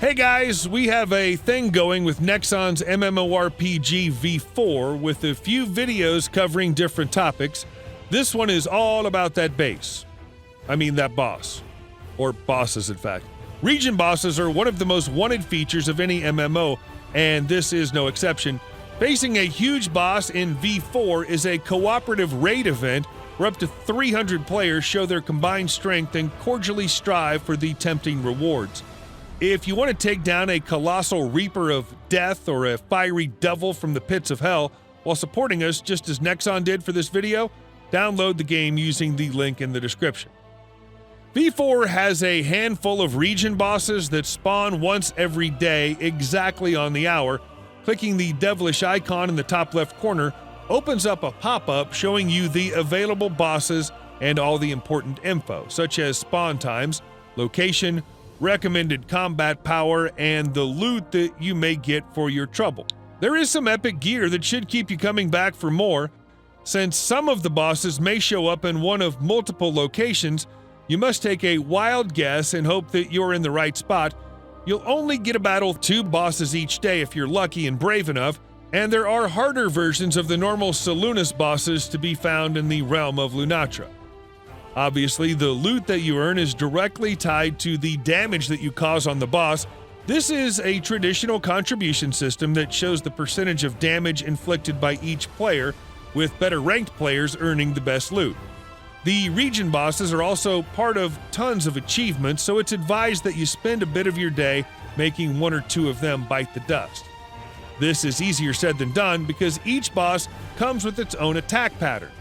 Hey guys, we have a thing going with Nexon's MMORPG V4 with a few videos covering different topics. This one is all about that base. I mean that boss. Or bosses, in fact. Region bosses are one of the most wanted features of any MMO, and this is no exception. Facing a huge boss in V4 is a cooperative raid event where up to 300 players show their combined strength and cordially strive for the tempting rewards. If you want to take down a colossal reaper of death or a fiery devil from the pits of hell while supporting us just as Nexon did for this video, download the game using the link in the description. V4 has a handful of region bosses that spawn once every day exactly on the hour. Clicking the devilish icon in the top left corner opens up a pop-up showing you the available bosses and all the important info, such as spawn times, location, recommended combat power, and the loot that you may get for your trouble. There is some epic gear that should keep you coming back for more. Since some of the bosses may show up in one of multiple locations, you must take a wild guess and hope that you're in the right spot. You'll only get to battle 2 bosses each day if you're lucky and brave enough, and there are harder versions of the normal Saloonus bosses to be found in the realm of Lunatra. Obviously, the loot that you earn is directly tied to the damage that you cause on the boss. This is a traditional contribution system that shows the percentage of damage inflicted by each player, with better ranked players earning the best loot. The region bosses are also part of tons of achievements, so it's advised that you spend a bit of your day making 1 or 2 of them bite the dust. This is easier said than done because each boss comes with its own attack pattern.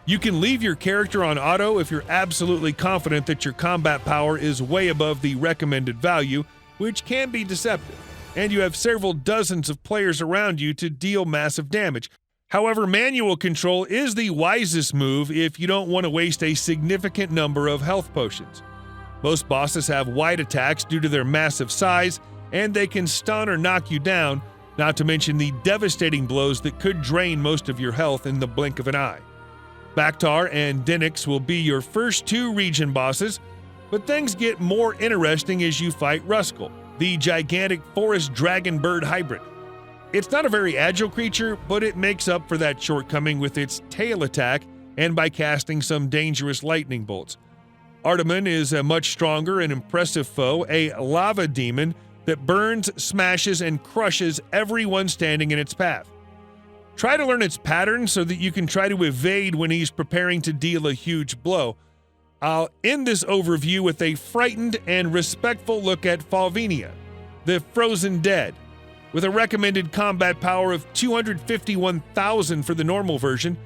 You can leave your character on auto if you're absolutely confident that your combat power is way above the recommended value, which can be deceptive, and you have several dozens of players around you to deal massive damage. However, manual control is the wisest move if you don't want to waste a significant number of health potions. Most bosses have wide attacks due to their massive size, and they can stun or knock you down, not to mention the devastating blows that could drain most of your health in the blink of an eye. Bactar and Denix will be your first 2 region bosses, but things get more interesting as you fight Ruskell, the gigantic forest dragon bird hybrid. It's not a very agile creature, but it makes up for that shortcoming with its tail attack and by casting some dangerous lightning bolts. Artemon is a much stronger and impressive foe, a lava demon that burns, smashes, and crushes everyone standing in its path. Try to learn its pattern so that you can try to evade when he's preparing to deal a huge blow. I'll end this overview with a frightened and respectful look at Falvinia, the Frozen Dead. With a recommended combat power of 251,000 for the normal version,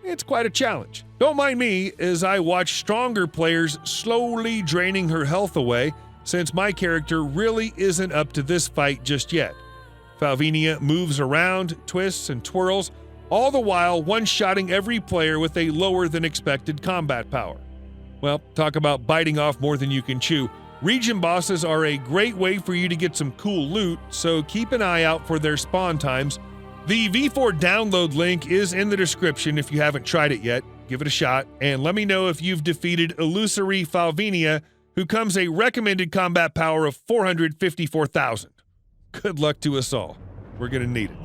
it's quite a challenge. Don't mind me as I watch stronger players slowly draining her health away, since my character really isn't up to this fight just yet. Falvinia moves around, twists, and twirls, all the while one-shotting every player with a lower than expected combat power. Well, talk about biting off more than you can chew. Region bosses are a great way for you to get some cool loot, so keep an eye out for their spawn times. The V4 download link is in the description if you haven't tried it yet. Give it a shot, and let me know if you've defeated illusory Falvinia, who comes a recommended combat power of 454,000. Good luck to us all. We're gonna need it.